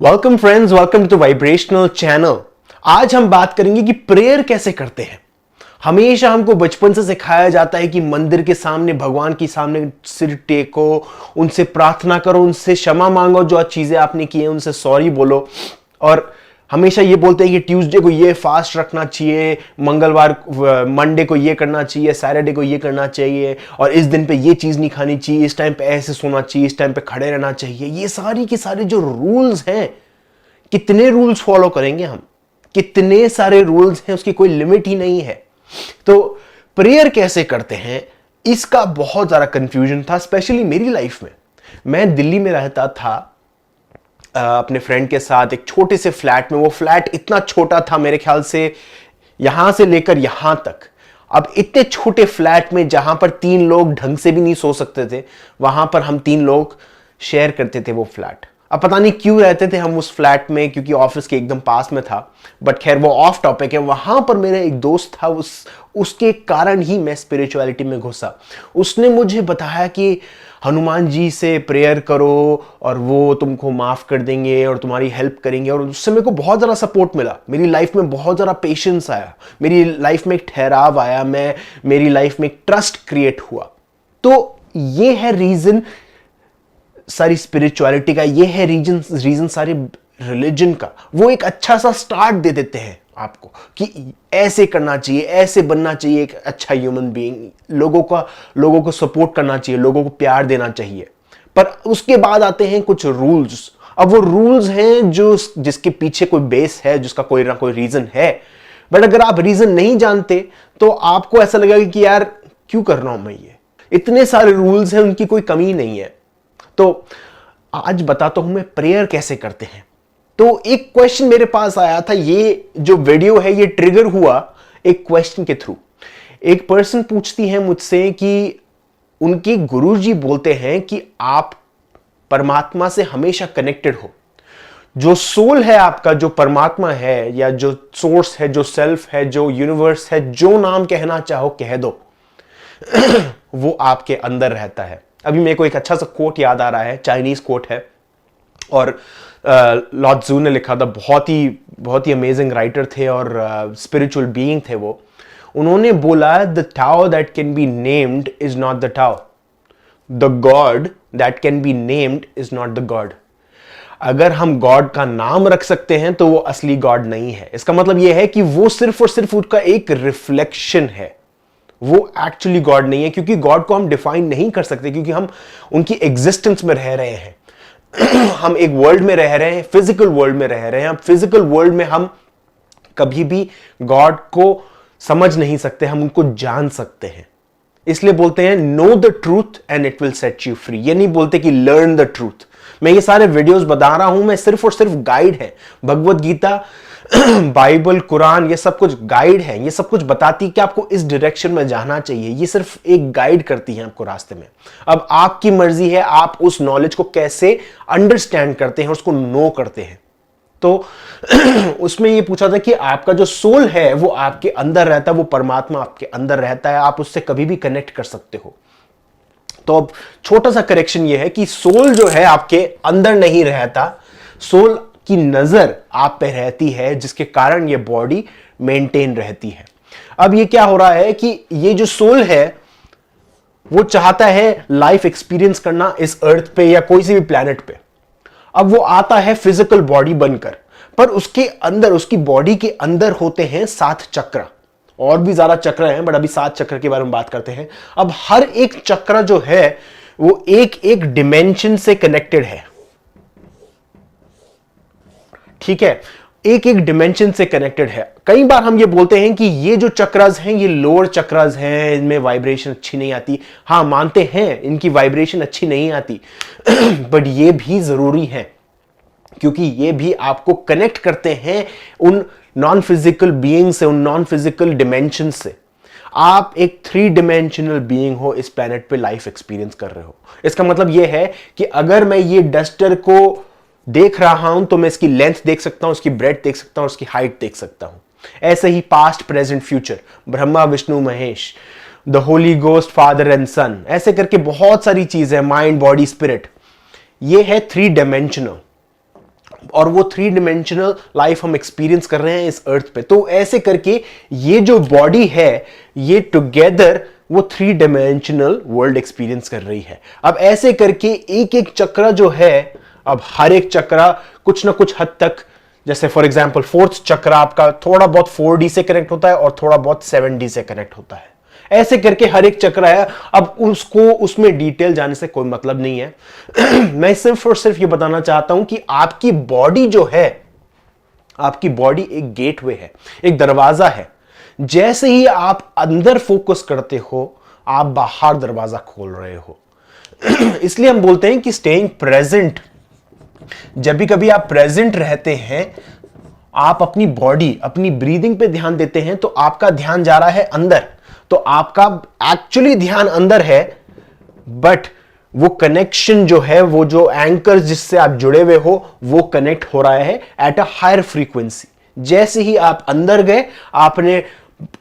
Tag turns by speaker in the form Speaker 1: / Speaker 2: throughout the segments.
Speaker 1: Welcome friends, welcome to vibrational channel. आज हम बात करेंगे कि प्रेयर कैसे करते हैं। हमेशा हमको बचपन से सिखाया जाता है कि मंदिर के सामने, भगवान के सामने सिर टेको, उनसे प्रार्थना करो, उनसे क्षमा मांगो, जो चीजें आपने की हैं उनसे सॉरी बोलो। और हमेशा ये बोलते हैं कि ट्यूसडे को ये फास्ट रखना चाहिए, मंगलवार मंडे को ये करना चाहिए, सैटरडे को ये करना चाहिए, और इस दिन पे ये चीज़ नहीं खानी चाहिए, इस टाइम पे ऐसे सोना चाहिए, इस टाइम पे खड़े रहना चाहिए। ये सारी के सारे जो रूल्स हैं, कितने रूल्स फॉलो करेंगे हम? कितने सारे रूल्स हैं, उसकी कोई लिमिट ही नहीं है। तो प्रेयर कैसे करते हैं, इसका बहुत ज़्यादा कंफ्यूजन था, स्पेशली मेरी लाइफ में। मैं दिल्ली में रहता था अपने फ्रेंड के साथ एक छोटे से फ्लैट में। वो फ्लैट इतना छोटा था, मेरे ख्याल से यहां से लेकर यहां तक। अब इतने छोटे फ्लैट में जहां पर 3 लोग ढंग से भी नहीं सो सकते थे, वहां पर हम 3 लोग शेयर करते थे वो फ्लैट। अब पता नहीं क्यों रहते थे हम उस फ्लैट में, क्योंकि ऑफिस के एकदम पास में था, बट खैर वो ऑफ टॉपिक है। वहां पर मेरा एक दोस्त था, उसके कारण ही मैं स्पिरिचुअलिटी में घुसा। उसने मुझे बताया कि हनुमान जी से प्रेयर करो और वो तुमको माफ कर देंगे और तुम्हारी हेल्प करेंगे। और उससे मेरे को बहुत ज़्यादा सपोर्ट मिला, मेरी लाइफ में बहुत ज़्यादा पेशेंस आया, मेरी लाइफ में एक ठहराव आया, मेरी लाइफ में एक ट्रस्ट क्रिएट हुआ। तो ये है रीज़न सारी स्पिरिचुअलिटी का, ये है रीजन सारे रिलीजन का। वो एक अच्छा सा स्टार्ट दे देते हैं आपको कि ऐसे करना चाहिए, ऐसे बनना चाहिए एक अच्छा ह्यूमन बीइंग, लोगों को सपोर्ट करना चाहिए, लोगों को प्यार देना चाहिए। पर उसके बाद आते हैं कुछ रूल्स। अब वो रूल्स हैं जिसके पीछे कोई बेस है, जिसका कोई ना कोई रीजन है। बट अगर आप रीजन नहीं जानते तो आपको ऐसा लगेगा कि यार क्यों कर रहा हूं मैं ये, इतने सारे रूल्स हैं, उनकी कोई कमी नहीं है। तो आज बताता हूं मैं प्रेयर कैसे करते हैं। तो एक क्वेश्चन मेरे पास आया था, ये जो वीडियो है ये ट्रिगर हुआ एक क्वेश्चन के थ्रू। एक पर्सन पूछती है मुझसे कि उनके गुरुजी बोलते हैं कि आप परमात्मा से हमेशा कनेक्टेड हो। जो सोल है आपका, जो परमात्मा है, या जो सोर्स है, जो सेल्फ है, जो यूनिवर्स है, जो नाम कहना चाहो कह दो, वो आपके अंदर रहता है। अभी मेरे को एक अच्छा सा कोट याद आ रहा है, चाइनीज कोट है, और लॉर्ड जू ने लिखा था। बहुत ही अमेजिंग राइटर थे और स्पिरिचुअल बीइंग थे वो। उन्होंने बोला, the tau that can be named is not the tau, the God that can be named is not the God. अगर हम गॉड का नाम रख सकते हैं तो वो असली गॉड नहीं है। इसका मतलब यह है कि वो सिर्फ और सिर्फ उसका एक रिफ्लेक्शन है, वो एक्चुअली गॉड नहीं है। क्योंकि गॉड को हम डिफाइन नहीं कर सकते, क्योंकि हम उनकी एग्जिस्टेंस में रह रहे हैं। हम एक वर्ल्ड में रह रहे हैं, फिजिकल वर्ल्ड में रह रहे हैं। फिजिकल वर्ल्ड में हम कभी भी गॉड को समझ नहीं सकते, हम उनको जान सकते हैं। इसलिए बोलते हैं know the truth and it will set you free. ये नहीं बोलते कि लर्न द ट्रूथ। मैं ये सारे वीडियोस बता रहा हूं, मैं सिर्फ और सिर्फ गाइड है। भगवत गीता, बाइबल, कुरान, ये सब कुछ गाइड है। ये सब कुछ बताती है कि आपको इस डायरेक्शन में जाना चाहिए। ये सिर्फ एक गाइड करती है आपको रास्ते में। अब आपकी मर्जी है आप उस नॉलेज को कैसे अंडरस्टैंड करते हैं, उसको नो करते हैं। तो उसमें ये पूछा था कि आपका जो सोल है वो आपके अंदर रहता है, वो परमात्मा आपके अंदर रहता है, आप उससे कभी भी कनेक्ट कर सकते हो। तो अब छोटा सा करेक्शन ये है कि सोल जो है आपके अंदर नहीं रहता, सोल की नजर आप पे रहती है, जिसके कारण ये बॉडी मेंटेन रहती है। अब ये क्या हो रहा है कि ये जो सोल है वो चाहता है लाइफ एक्सपीरियंस करना इस अर्थ पे या कोई सी भी प्लैनेट पे। अब वो आता है फिजिकल बॉडी बनकर, पर उसके अंदर, उसकी बॉडी के अंदर होते हैं 7 चक्र। और भी ज्यादा चक्र हैं, बट अभी 7 चक्र के बारे में बात करते हैं। अब हर एक चक्र जो है वो एक एक डिमेंशन से कनेक्टेड है, ठीक है, एक एक डिमेंशन से कनेक्टेड है। कई बार हम ये बोलते हैं कि ये जो चक्रास हैं ये लोअर चक्रास हैं, इनमें वाइब्रेशन अच्छी नहीं आती। हाँ, मानते हैं इनकी वाइब्रेशन अच्छी नहीं आती, बट ये भी जरूरी है, क्योंकि ये भी आपको कनेक्ट करते हैं उन नॉन फिजिकल बीइंग से, उन नॉन फिजिकल डिमेंशन से। आप एक 3 डिमेंशनल बीइंग हो, इस प्लेनेट पे लाइफ एक्सपीरियंस कर रहे हो। इसका मतलब यह है कि अगर मैं ये डस्टर को देख रहा हूं तो मैं इसकी लेंथ देख सकता हूं, उसकी ब्रेड्थ देख सकता हूं, उसकी हाइट देख सकता हूं। ऐसे ही past, present, future, Brahma, Vishnu, Mahesh, the holy ghost, father and son, ऐसे करके बहुत सारी चीजें, माइंड, बॉडी, स्पिरिट। ये है 3 डायमेंशनल। और वो 3 डिमेंशनल लाइफ हम एक्सपीरियंस कर रहे हैं इस अर्थ पे। तो ऐसे करके ये जो बॉडी है ये टुगेदर वो 3 डिमेंशनल वर्ल्ड एक्सपीरियंस कर रही है। अब ऐसे करके एक एक चक्र जो है, अब हर एक चक्र कुछ ना कुछ हद तक, जैसे फॉर एग्जांपल फोर्थ चक्र आपका थोड़ा बहुत 4D से कनेक्ट होता है और थोड़ा बहुत 7D से कनेक्ट होता है। ऐसे करके हर एक चक्र है। अब उसको उसमें डिटेल जाने से कोई मतलब नहीं है। मैं सिर्फ और सिर्फ ये बताना चाहता हूं कि आपकी बॉडी जो है, आपकी बॉडी एक गेटवे है, एक दरवाजा है। जैसे ही आप अंदर फोकस करते हो आप बाहर दरवाजा खोल रहे हो। इसलिए हम बोलते हैं कि स्टेइंग प्रेजेंट, जब भी कभी आप प्रेजेंट रहते हैं, आप अपनी बॉडी, अपनी ब्रीदिंग पे ध्यान देते हैं तो आपका ध्यान जा रहा है अंदर। तो आपका एक्चुअली ध्यान अंदर है, बट वो कनेक्शन जो है, वो जो एंकर जिससे आप जुड़े हुए हो, वो कनेक्ट हो रहा है एट अ हायर फ्रीक्वेंसी। जैसे ही आप अंदर गए, आपने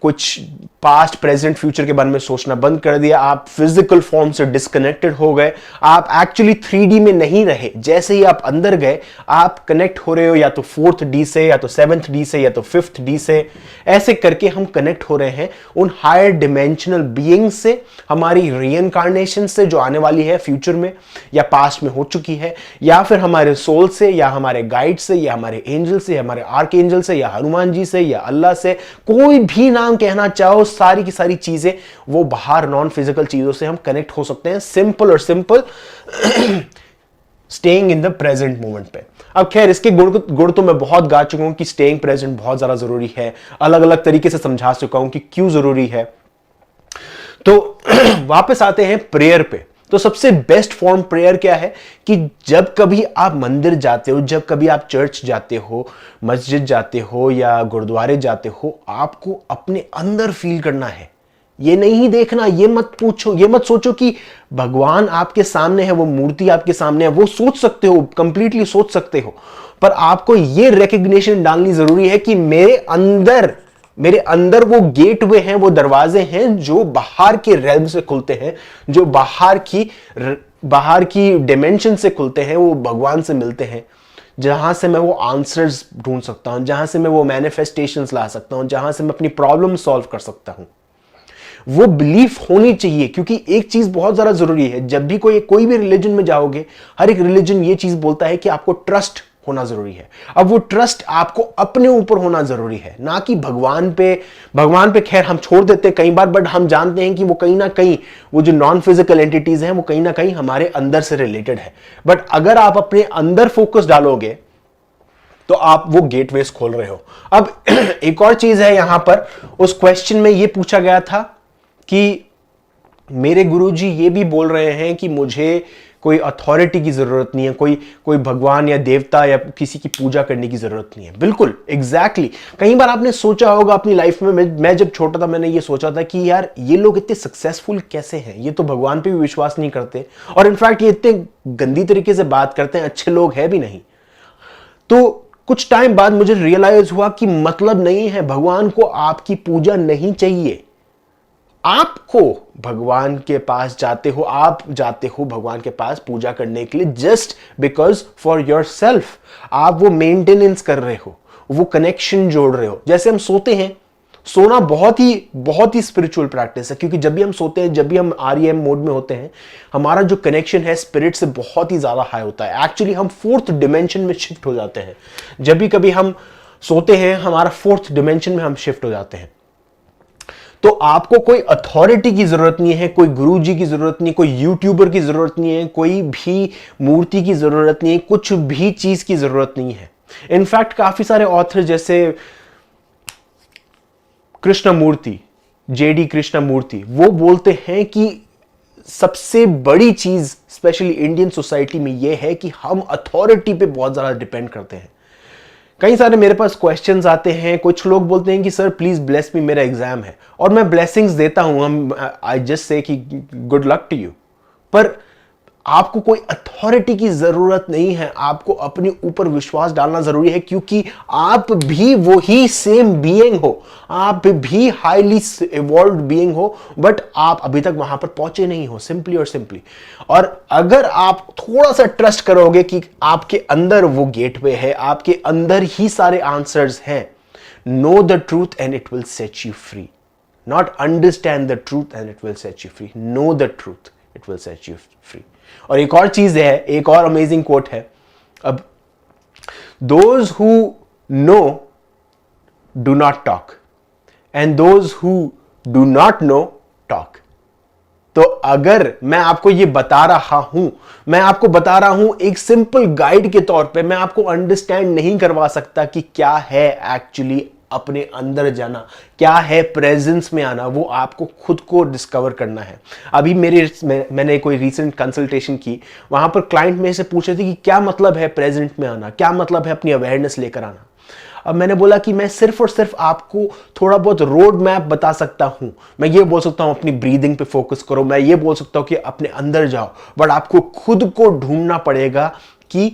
Speaker 1: कुछ पास्ट प्रेजेंट फ्यूचर के बारे में सोचना बंद कर दिया, आप फिजिकल फॉर्म से डिस्कनेक्टेड हो गए, आप एक्चुअली 3D में नहीं रहे। जैसे ही आप अंदर गए, आप कनेक्ट हो रहे हो या तो 4th D से, या तो 7th D से, या तो 5th D से। ऐसे करके हम कनेक्ट हो रहे हैं उन हायर डिमेंशनल बीइंग से, हमारी रीइंकार्नेशन से जो आने वाली है फ्यूचर में या पास्ट में हो चुकी है, या फिर हमारे सोल से, या हमारे गाइड से, या हमारे एंजल से, या हमारे आर्क एंजल से, या हनुमान जी से, या अल्लाह से, कोई भी नाम कहना चाहो, सारी की सारी चीजें वो बाहर नॉन फिजिकल चीजों से हम कनेक्ट हो सकते हैं। सिंपल और simple staying in the present moment पे। अब खैर इसके गुण तो मैं बहुत गा चुका हूं कि स्टेइंग प्रेजेंट बहुत ज्यादा जरूरी है, अलग अलग तरीके से समझा चुका हूं कि क्यों जरूरी है। तो वापस आते हैं प्रेयर पे। तो सबसे बेस्ट फॉर्म प्रेयर क्या है कि जब कभी आप मंदिर जाते हो, जब कभी आप चर्च जाते हो, मस्जिद जाते हो या गुरुद्वारे जाते हो, आपको अपने अंदर फील करना है। ये नहीं देखना, ये मत पूछो, ये मत सोचो कि भगवान आपके सामने है, वो मूर्ति आपके सामने है। वो सोच सकते हो, कंप्लीटली सोच सकते हो, पर आपको ये रिकग्निशन डालनी जरूरी है कि मेरे अंदर वो गेटवे हैं, वो दरवाजे हैं जो बाहर के रेल्म से खुलते हैं, जो बाहर की डिमेंशन से खुलते हैं, वो भगवान से मिलते हैं, जहां से मैं वो आंसर्स ढूंढ सकता हूं, जहां से मैं वो मैनिफेस्टेशंस ला सकता हूं, जहां से मैं अपनी प्रॉब्लम सॉल्व कर सकता हूं। वो बिलीफ होनी चाहिए, क्योंकि एक चीज बहुत ज्यादा जरूरी है। जब भी कोई भी रिलीजन में जाओगे, हर एक रिलीजन ये चीज बोलता है कि आपको ट्रस्ट होना जरूरी है। अब वो ट्रस्ट आपको अपने ऊपर होना जरूरी है, ना कि भगवान पे। भगवान पे खैर हम छोड़ देते हैं कई बार, बट हम जानते हैं कि वो कहीं ना कहीं, वो जो नॉन फिजिकल एंटिटीज हैं, वो कहीं ना कहीं हमारे अंदर से रिलेटेड है। बट अगर आप अपने अंदर फोकस डालोगे तो आप वो गेटवेज खोल रहे हो। अब एक और चीज है यहां पर, उस क्वेश्चन में ये पूछा गया था कि मेरे गुरुजी ये भी बोल रहे हैं कि मुझे कोई अथॉरिटी की जरूरत नहीं है, कोई भगवान या देवता या किसी की पूजा करने की जरूरत नहीं है। बिल्कुल एग्जैक्टली। कई बार आपने सोचा होगा अपनी लाइफ में, मैं जब छोटा था मैंने ये सोचा था कि यार ये लोग इतने सक्सेसफुल कैसे हैं, ये तो भगवान पे भी विश्वास नहीं करते, और इनफैक्ट ये इतने गंदी तरीके से बात करते हैं, अच्छे लोग हैं भी नहीं। तो कुछ टाइम बाद मुझे रियलाइज हुआ कि मतलब नहीं है, भगवान को आपकी पूजा नहीं चाहिए। आपको भगवान के पास आप जाते हो भगवान के पास पूजा करने के लिए just because for your self. आप वो मेंटेनेंस कर रहे हो, वो कनेक्शन जोड़ रहे हो। जैसे हम सोते हैं, सोना बहुत ही स्पिरिचुअल प्रैक्टिस है, क्योंकि जब भी हम सोते हैं, जब भी हम REM मोड में होते हैं, हमारा जो कनेक्शन है स्पिरिट से बहुत ही ज्यादा हाई होता है। एक्चुअली हम 4th डिमेंशन में शिफ्ट हो जाते हैं। जब भी कभी हम सोते हैं, हमारा 4th डिमेंशन में हम शिफ्ट हो जाते हैं। तो आपको कोई अथॉरिटी की जरूरत नहीं है, कोई गुरुजी की जरूरत नहीं है, कोई यूट्यूबर की जरूरत नहीं है, कोई भी मूर्ति की जरूरत नहीं है, कुछ भी चीज की जरूरत नहीं है। इनफैक्ट काफी सारे ऑथर जैसे कृष्णमूर्ति, JD कृष्णमूर्ति, वो बोलते हैं कि सबसे बड़ी चीज स्पेशली इंडियन सोसाइटी में यह है कि हम अथॉरिटी पे बहुत ज्यादा डिपेंड करते हैं। कई सारे मेरे पास क्वेश्चंस आते हैं, कुछ लोग बोलते हैं कि सर प्लीज ब्लेस मी, मेरा एग्जाम है, और मैं ब्लेसिंग्स देता हूं, आई जस्ट से कि गुड लक टू यू। पर आपको कोई अथॉरिटी की जरूरत नहीं है, आपको अपने ऊपर विश्वास डालना जरूरी है, क्योंकि आप भी वही सेम बीइंग हो, आप भी हाईली इवॉल्व्ड बीइंग हो, बट आप अभी तक वहां पर पहुंचे नहीं हो, सिंपली और सिंपली। और अगर आप थोड़ा सा ट्रस्ट करोगे कि आपके अंदर वो गेटवे है, आपके अंदर ही सारे आंसर्स हैं, know the truth and it will set you free, not understand the truth and it will set you free, know the truth it will set you free. और एक और चीज है, एक और अमेजिंग कोट है, अब those who know do not talk and those who do not know talk. तो अगर मैं आपको ये बता रहा हूं, मैं आपको बता रहा हूं एक सिंपल गाइड के तौर पे, मैं आपको अंडरस्टैंड नहीं करवा सकता कि क्या है एक्चुअली अपने अंदर जाना, क्या है प्रेजेंस में आना, वो आपको खुद को डिस्कवर करना है। अभी मैंने कोई रीसेंट कंसल्टेशन की, वहां पर क्लाइंट मेरे से पूछ रहे थे कि क्या मतलब है प्रेजेंट में आना, क्या मतलब है अपनी अवेयरनेस लेकर आना। अब मैंने बोला कि मैं सिर्फ और सिर्फ आपको थोड़ा बहुत रोड मैप बता सकता हूं, मैं ये बोल सकता हूं अपनी ब्रीदिंग पे फोकस करो, मैं ये बोल सकता हूं कि अपने अंदर जाओ, बट आपको खुद को ढूंढना पड़ेगा कि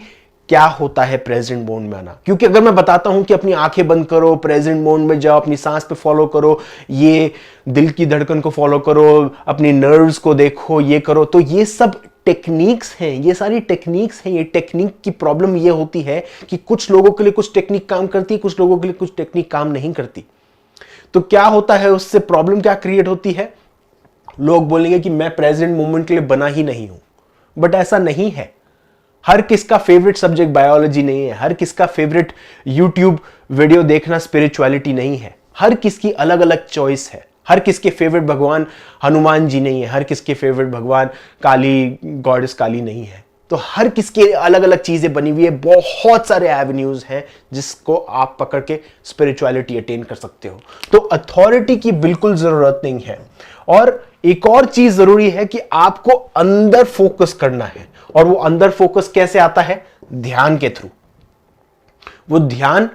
Speaker 1: क्या होता है प्रेजेंट मोड में आना। क्योंकि अगर मैं बताता हूं कि अपनी आंखें बंद करो, प्रेजेंट मोड में जाओ, अपनी सांस पे फॉलो करो, ये दिल की धड़कन को फॉलो करो, अपनी नर्व्स को देखो, ये करो, तो ये सब टेक्निक्स हैं, ये सारी टेक्निक्स हैं। ये टेक्निक की प्रॉब्लम ये होती है कि कुछ लोगों के लिए कुछ टेक्निक काम करती है, कुछ लोगों के लिए कुछ टेक्निक काम नहीं करती। तो क्या होता है, उससे प्रॉब्लम क्या क्रिएट होती है, लोग बोलेंगे कि मैं प्रेजेंट मोमेंट के लिए बना ही नहीं हूं, बट ऐसा नहीं है। हर किसका फेवरेट सब्जेक्ट बायोलॉजी नहीं है, हर किसका फेवरेट यूट्यूब वीडियो देखना स्पिरिचुअलिटी नहीं है, हर किसकी अलग अलग चॉइस है। हर किसके फेवरेट भगवान हनुमान जी नहीं है, हर किसके फेवरेट भगवान काली गॉडेस काली नहीं है। तो हर किसके अलग अलग चीजें बनी हुई है, बहुत सारे एवेन्यूज हैं जिसको आप पकड़ के स्पिरिचुअलिटी अटेन कर सकते हो। तो अथॉरिटी की बिल्कुल जरूरत नहीं है। और एक और चीज जरूरी है कि आपको अंदर फोकस करना है, और वो अंदर फोकस कैसे आता है, ध्यान के थ्रू। वो ध्यान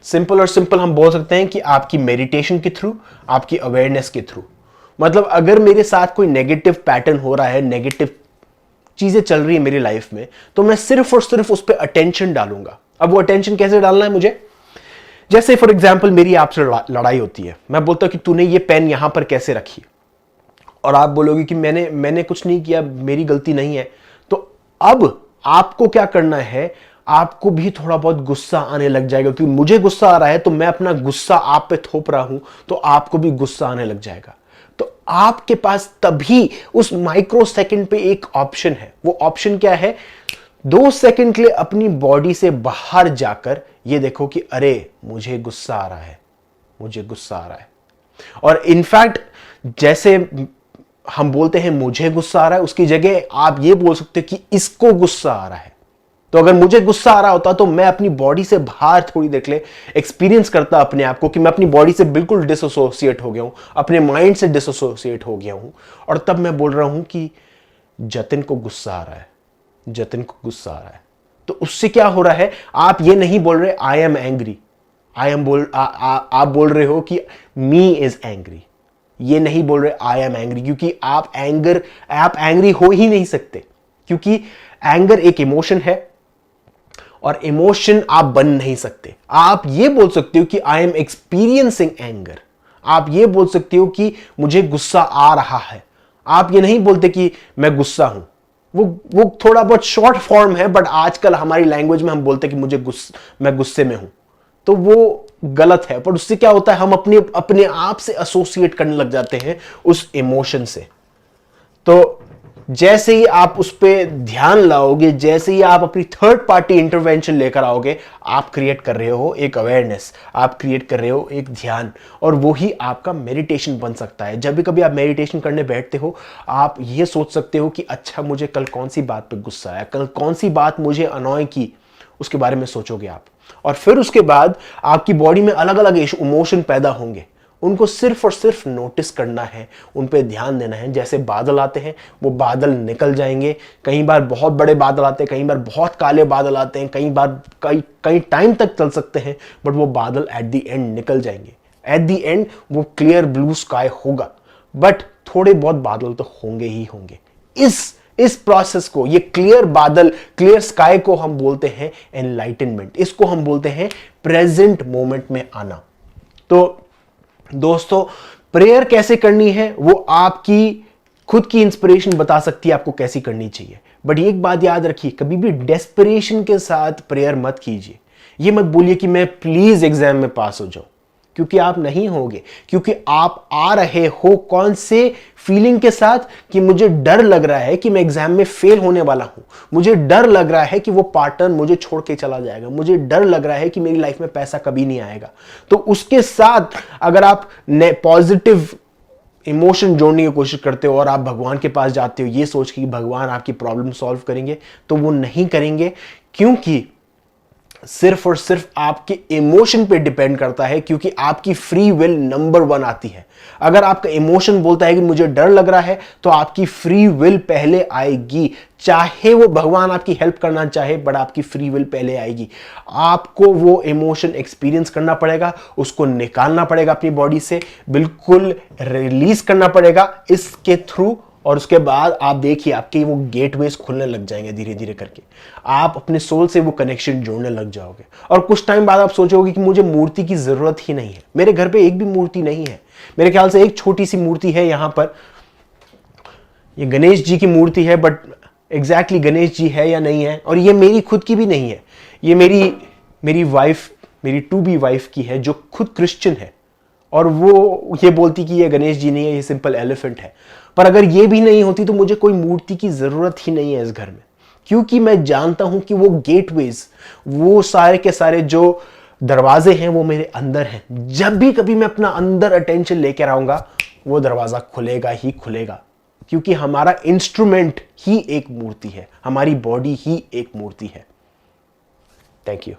Speaker 1: सिंपल और सिंपल हम बोल सकते हैं कि आपकी मेडिटेशन के थ्रू, आपकी अवेयरनेस के थ्रू। मतलब अगर मेरे साथ कोई नेगेटिव पैटर्न हो रहा है, नेगेटिव चीजें चल रही है मेरी लाइफ में, तो मैं सिर्फ और सिर्फ उस पर अटेंशन डालूंगा। अब वो अटेंशन कैसे डालना है मुझे, जैसे फॉर एग्जाम्पल मेरी आपसे लड़ाई होती है, मैं बोलता हूं कि तूने ये पेन यहां पर कैसे रखी, और आप बोलोगे कि मैंने कुछ नहीं किया, मेरी गलती नहीं है। तो अब आपको क्या करना है, आपको भी थोड़ा बहुत गुस्सा आने लग जाएगा, क्योंकि मुझे गुस्सा आ रहा है तो मैं अपना गुस्सा आप पे थोप रहा हूं, तो आपको भी गुस्सा आने लग जाएगा। तो आपके पास तभी उस माइक्रो सेकंड पे एक ऑप्शन है। वो ऑप्शन क्या है, 2 सेकंड के लिए अपनी बॉडी से बाहर जाकर ये देखो कि अरे मुझे गुस्सा आ रहा है, मुझे गुस्सा आ रहा है। और इनफैक्ट जैसे हम बोलते हैं मुझे गुस्सा आ रहा है, उसकी जगह आप ये बोल सकते हो कि इसको गुस्सा आ रहा है। तो अगर मुझे गुस्सा आ रहा होता तो मैं अपनी बॉडी से बाहर थोड़ी देर के लिए एक्सपीरियंस करता अपने आप को कि मैं अपनी बॉडी से बिल्कुल डिसोसिएट हो गया हूं, अपने माइंड से डिसोसिएट हो गया हूं, और तब मैं बोल रहा हूं कि जतिन को गुस्सा आ रहा है, जतिन को गुस्सा आ रहा है। तो उससे क्या हो रहा है, आप ये नहीं बोल रहे आई एम एंग्री, आप बोल रहे हो कि मी इज एंग्री। ये नहीं बोल रहे आई एम एंग्री, क्योंकि आप एंग्री हो ही नहीं सकते, क्योंकि एंगर एक इमोशन है और इमोशन आप बन नहीं सकते। आप ये बोल सकते हो कि आई एम एक्सपीरियंसिंग एंगर, आप ये बोल सकते हो कि मुझे गुस्सा आ रहा है। आप ये नहीं बोलते कि मैं गुस्सा हूं, वो थोड़ा बहुत शॉर्ट फॉर्म है, बट आजकल हमारी लैंग्वेज में हम बोलते हैं कि मैं गुस्से में हूं, तो वो गलत है। पर उससे क्या होता है, हम अपने आप से एसोसिएट करने लग जाते हैं उस इमोशन से। तो जैसे ही आप उस पर ध्यान लाओगे, जैसे ही आप अपनी थर्ड पार्टी इंटरवेंशन लेकर आओगे, आप क्रिएट कर रहे हो एक अवेयरनेस, आप क्रिएट कर रहे हो एक ध्यान, और वो ही आपका मेडिटेशन बन सकता है। जब भी कभी आप मेडिटेशन करने बैठते हो, आप ये सोच सकते हो कि अच्छा मुझे कल कौन सी बात पे गुस्सा आया, कल कौन सी बात मुझे अनॉय की, उसके बारे में सोचोगे आप। और फिर उसके बाद आपकी बॉडी में अलग अलग इमोशन पैदा होंगे, उनको सिर्फ और सिर्फ नोटिस करना है, उन पे ध्यान देना है। जैसे बादल आते हैं, वो बादल निकल जाएंगे, कई बार बहुत बड़े बादल आते हैं, कई बार बहुत काले बादल आते हैं, कई बार कई टाइम तक चल सकते हैं, बट वो बादल एट द एंड निकल जाएंगे। एट द एंड वो क्लियर ब्लू स्काई होगा, बट थोड़े बहुत बादल तो होंगे ही होंगे। इस इस प्रोसेस को, ये क्लियर बादल, क्लियर स्काई को हम बोलते हैं एनलाइटनमेंट। इसको हम बोलते हैं प्रेजेंट मोमेंट में आना। तो दोस्तों, प्रेयर कैसे करनी है वो आपकी खुद की इंस्पिरेशन बता सकती है आपको कैसी करनी चाहिए। बट एक बात याद रखिए, कभी भी डेस्परेशन के साथ प्रेयर मत कीजिए। ये मत बोलिए कि मैं प्लीज एग्जाम में पास हो जाऊं, क्योंकि आप नहीं होगे। क्योंकि आप आ रहे हो कौन से फीलिंग के साथ, कि मुझे डर लग रहा है कि मैं एग्जाम में फेल होने वाला हूं, मुझे डर लग रहा है कि वो पार्टनर मुझे छोड़ के चला जाएगा, मुझे डर लग रहा है कि मेरी लाइफ में पैसा कभी नहीं आएगा। तो उसके साथ अगर आप पॉजिटिव इमोशन जोड़ने की कोशिश करते हो और आप भगवान के पास जाते हो ये सोच के कि भगवान आपकी प्रॉब्लम सॉल्व करेंगे, तो वो नहीं करेंगे। क्योंकि सिर्फ और सिर्फ आपके इमोशन पे डिपेंड करता है, क्योंकि आपकी फ्री विल नंबर 1 आती है। अगर आपका इमोशन बोलता है कि मुझे डर लग रहा है, तो आपकी फ्री विल पहले आएगी। चाहे वो भगवान आपकी हेल्प करना चाहे, बट आपकी फ्री विल पहले आएगी। आपको वो इमोशन एक्सपीरियंस करना पड़ेगा, उसको निकालना पड़ेगा अपनी बॉडी से, बिल्कुल रिलीज करना पड़ेगा इसके थ्रू। और उसके बाद आप देखिए आपके वो गेटवेज खुलने लग जाएंगे धीरे धीरे करके। आप अपने सोल से वो कनेक्शन जोड़ने लग जाओगे। और कुछ टाइम बाद आप सोचोगे कि मुझे मूर्ति की जरूरत ही नहीं है, मेरे घर पे एक भी मूर्ति नहीं है। मेरे ख्याल से एक छोटी सी मूर्ति है यहां पर, ये गणेश जी की मूर्ति है, बट एग्जैक्टली गणेश जी है या नहीं है, और ये मेरी खुद की भी नहीं है। ये मेरी वाइफ, मेरी टू बी वाइफ की है, जो खुद क्रिश्चियन है। और वो ये बोलती कि ये गणेश जी नहीं है, ये सिंपल एलिफेंट है। पर अगर ये भी नहीं होती तो मुझे कोई मूर्ति की जरूरत ही नहीं है इस घर में, क्योंकि मैं जानता हूं कि वो गेटवेज, वो सारे के सारे जो दरवाजे हैं वो मेरे अंदर हैं। जब भी कभी मैं अपना अंदर अटेंशन लेकर आऊंगा, वो दरवाजा खुलेगा ही खुलेगा। क्योंकि हमारा इंस्ट्रूमेंट ही एक मूर्ति है, हमारी बॉडी ही एक मूर्ति है। Thank you.